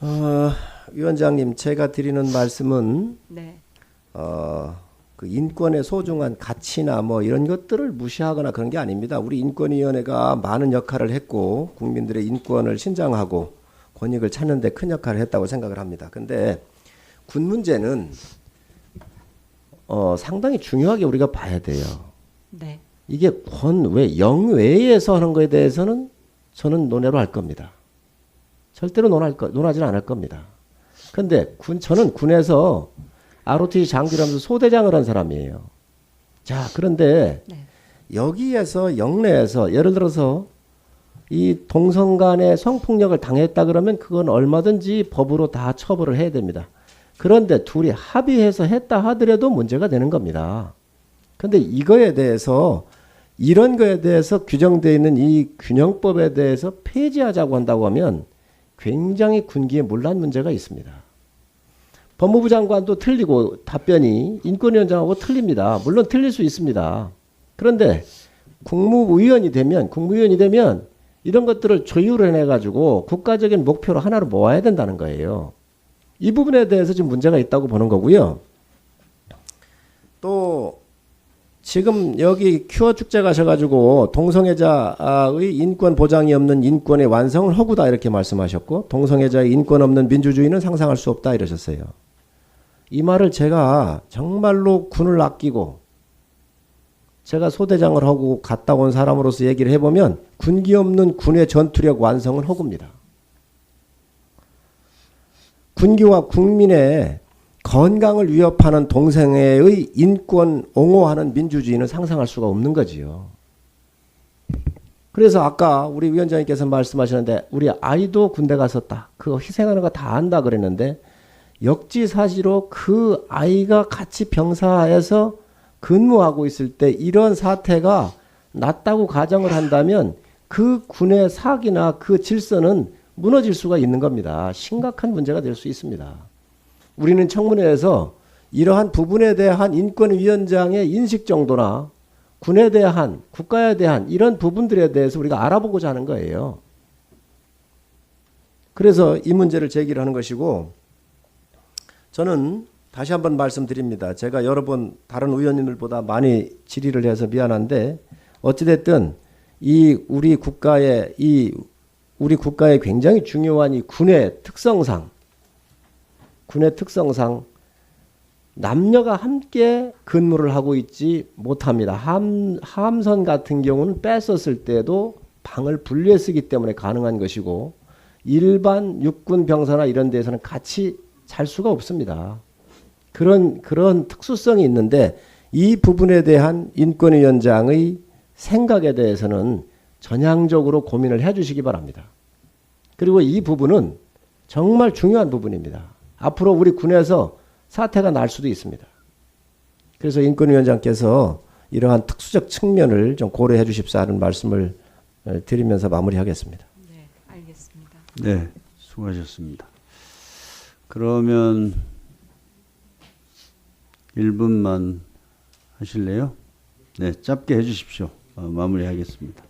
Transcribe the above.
어, 위원장님, 제가 드리는 말씀은 네. 그 인권의 소중한 가치나 뭐 이런 것들을 무시하거나 그런 게 아닙니다. 우리 인권위원회가 많은 역할을 했고 국민들의 인권을 신장하고 권익을 찾는 데 큰 역할을 했다고 생각을 합니다. 근데 군 문제는 상당히 중요하게 우리가 봐야 돼요. 네. 이게 왜 영외에서 하는 거에 대해서는 저는 논외로 할 겁니다. 절대로 논하지는 않을 겁니다. 근데 저는 군에서 ROTC 장교를 하면서 소대장을 한 사람이에요. 자, 그런데 네. 여기에서 영내에서 예를 들어서 이 동성 간의 성폭력을 당했다 그러면 그건 얼마든지 법으로 다 처벌을 해야 됩니다. 그런데 둘이 합의해서 했다 하더라도 문제가 되는 겁니다. 근데 이거에 대해서 이런 거에 대해서 규정되어 있는 이 균형법에 대해서 폐지하자고 한다고 하면 굉장히 군기에 문란 문제가 있습니다. 법무부 장관도 틀리고 답변이 인권위원장하고 틀립니다. 물론 틀릴 수 있습니다. 그런데 국무위원이 되면 이런 것들을 조율을 해가지고 국가적인 목표로 하나로 모아야 된다는 거예요. 이 부분에 대해서 지금 문제가 있다고 보는 거고요. 또 지금 여기 큐어 축제 가셔가지고 동성애자의 인권 보장이 없는 인권의 완성을 허구다 이렇게 말씀하셨고 동성애자의 인권 없는 민주주의는 상상할 수 없다 이러셨어요. 이 말을 제가 정말로 군을 아끼고 제가 소대장을 하고 갔다 온 사람으로서 얘기를 해보면 군기 없는 군의 전투력 완성은 허구입니다. 군기와 국민의 건강을 위협하는 동성애의 인권 옹호하는 민주주의는 상상할 수가 없는 거지요. 그래서 아까 우리 위원장님께서 말씀하셨는데 우리 아이도 군대 갔었다. 그거 희생하는 거 다 안다 그랬는데 역지사지로 그 아이가 같이 병사에서 근무하고 있을 때 이런 사태가 났다고 가정을 한다면 그 군의 사기나 그 질서는 무너질 수가 있는 겁니다. 심각한 문제가 될 수 있습니다. 우리는 청문회에서 이러한 부분에 대한 인권위원장의 인식 정도나 군에 대한 국가에 대한 이런 부분들에 대해서 우리가 알아보고자 하는 거예요. 그래서 이 문제를 제기를 하는 것이고 저는 다시 한번 말씀드립니다. 제가 여러 번 다른 의원님들보다 많이 질의를 해서 미안한데 어찌됐든 우리 국가의 굉장히 중요한 이 군의 특성상 남녀가 함께 근무를 하고 있지 못합니다. 함선 같은 경우는 뺐었을 때도 방을 분리해 쓰기 때문에 가능한 것이고 일반 육군 병사나 이런 데서는 같이 잘 수가 없습니다. 그런 특수성이 있는데 이 부분에 대한 인권위원장의 생각에 대해서는 전향적으로 고민을 해 주시기 바랍니다. 그리고 이 부분은 정말 중요한 부분입니다. 앞으로 우리 군에서 사태가 날 수도 있습니다. 그래서 인권위원장께서 이러한 특수적 측면을 좀 고려해 주십사 하는 말씀을 드리면서 마무리하겠습니다. 네, 알겠습니다. 네, 수고하셨습니다. 그러면 1분만 하실래요? 네, 짧게 해주십시오. 마무리하겠습니다.